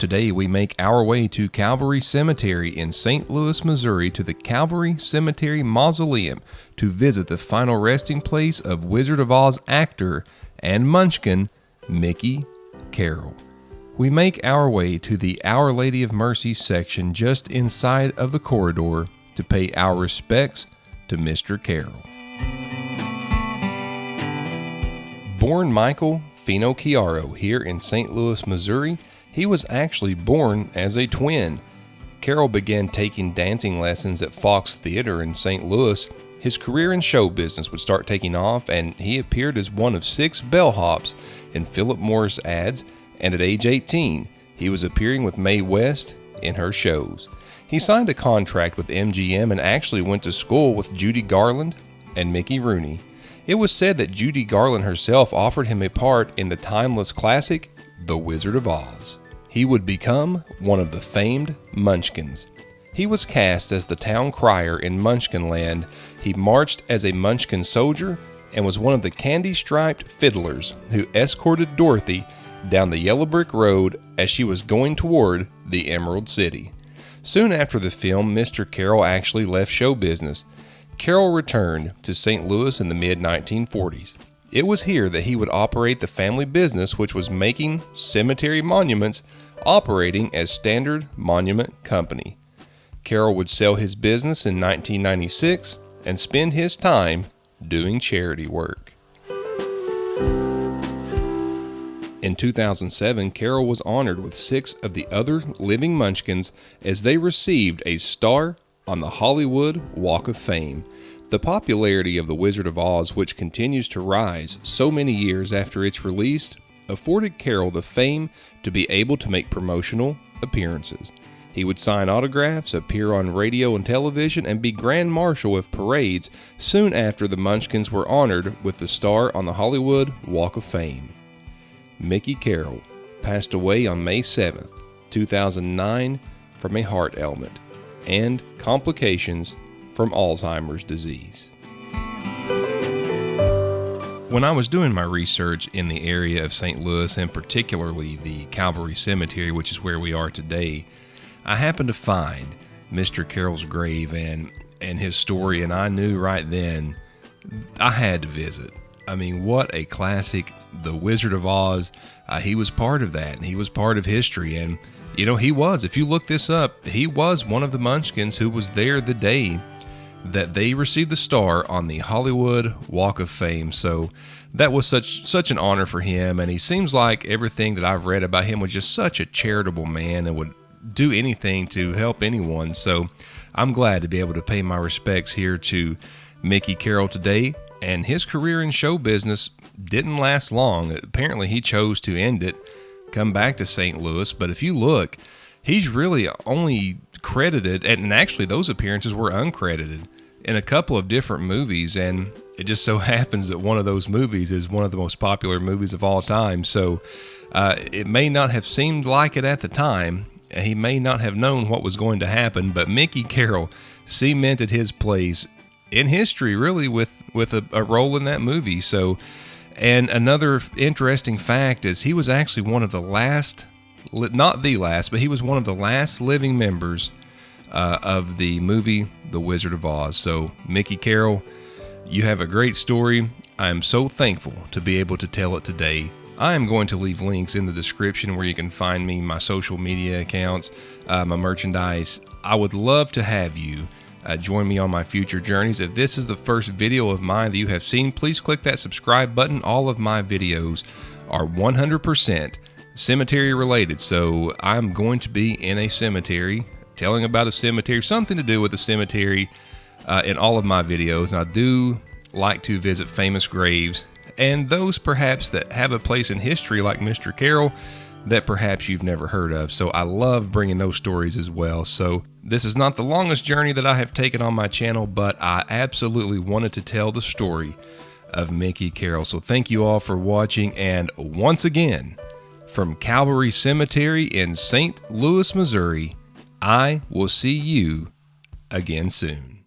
Today we make our way to Calvary Cemetery in St. Louis, Missouri, to the Calvary Cemetery Mausoleum to visit the final resting place of Wizard of Oz actor and Munchkin, Mickey Carroll. We make our way to the Our Lady of Mercy section just inside of the corridor to pay our respects to Mr. Carroll. Born Michael Finocchiaro here in St. Louis, Missouri, he was actually born as a twin. Carroll began taking dancing lessons at Fox Theater in St. Louis. His career in show business would start taking off, and he appeared as one of 6 bellhops in Philip Morris ads, and at age 18, he was appearing with Mae West in her shows. He signed a contract with MGM and actually went to school with Judy Garland and Mickey Rooney. It was said that Judy Garland herself offered him a part in the timeless classic, The Wizard of Oz. He would become one of the famed Munchkins. He was cast as the town crier in Munchkin Land. He marched as a Munchkin soldier and was one of the candy-striped fiddlers who escorted Dorothy down the yellow brick road as she was going toward the Emerald City. Soon after the film, Mr. Carroll actually left show business. Carroll returned to St. Louis in the mid-1940s. It was here that he would operate the family business, which was making cemetery monuments, operating as Standard Monument Company. Carroll would sell his business in 1996 and spend his time doing charity work. In 2007, Carroll was honored with 6 of the other living Munchkins as they received a star on the Hollywood Walk of Fame. The popularity of The Wizard of Oz, which continues to rise so many years after its release, afforded Carroll the fame to be able to make promotional appearances. He would sign autographs, appear on radio and television, and be Grand Marshal of parades soon after the Munchkins were honored with the star on the Hollywood Walk of Fame. Mickey Carroll passed away on May 7th, 2009 from a heart ailment and complications from Alzheimer's disease. When I was doing my research in the area of St. Louis, and particularly the Calvary Cemetery, which is where we are today, I happened to find Mr. Carroll's grave and his story, and I knew right then I had to visit. I mean, what a classic. The Wizard of Oz, he was part of that, and he was part of history, and you know, he was, if you look this up, he was one of the Munchkins who was there the day that they received the star on the Hollywood Walk of Fame. So that was such an honor for him, and he seems like everything that I've read about him was just such a charitable man and would do anything to help anyone. So I'm glad to be able to pay my respects here to Mickey Carroll today. And his career in show business didn't last long. Apparently he chose to end it, come back to St. Louis, but if you look, he's really only credited, and actually those appearances were uncredited, in a couple of different movies, and it just so happens that one of those movies is one of the most popular movies of all time. So it may not have seemed like it at the time, he may not have known what was going to happen, but Mickey Carroll cemented his place in history really with a role in that movie. So, and another interesting fact is he was actually one of the last, not the last, but he was one of the last living members of the movie The Wizard of Oz. So Mickey Carroll, you have a great story. I am so thankful to be able to tell it today. I am going to leave links in the description where you can find me, my social media accounts, my merchandise. I would love to have you join me on my future journeys. If this is the first video of mine that you have seen, please click that subscribe button. All of my videos are 100% cemetery related. So I'm going to be in a cemetery, telling about a cemetery, something to do with the cemetery in all of my videos. And I do like to visit famous graves and those perhaps that have a place in history like Mr. Carroll that perhaps you've never heard of. So I love bringing those stories as well. So this is not the longest journey that I have taken on my channel, but I absolutely wanted to tell the story of Mickey Carroll. So thank you all for watching. And once again, from Calvary Cemetery in St. Louis, Missouri, I will see you again soon.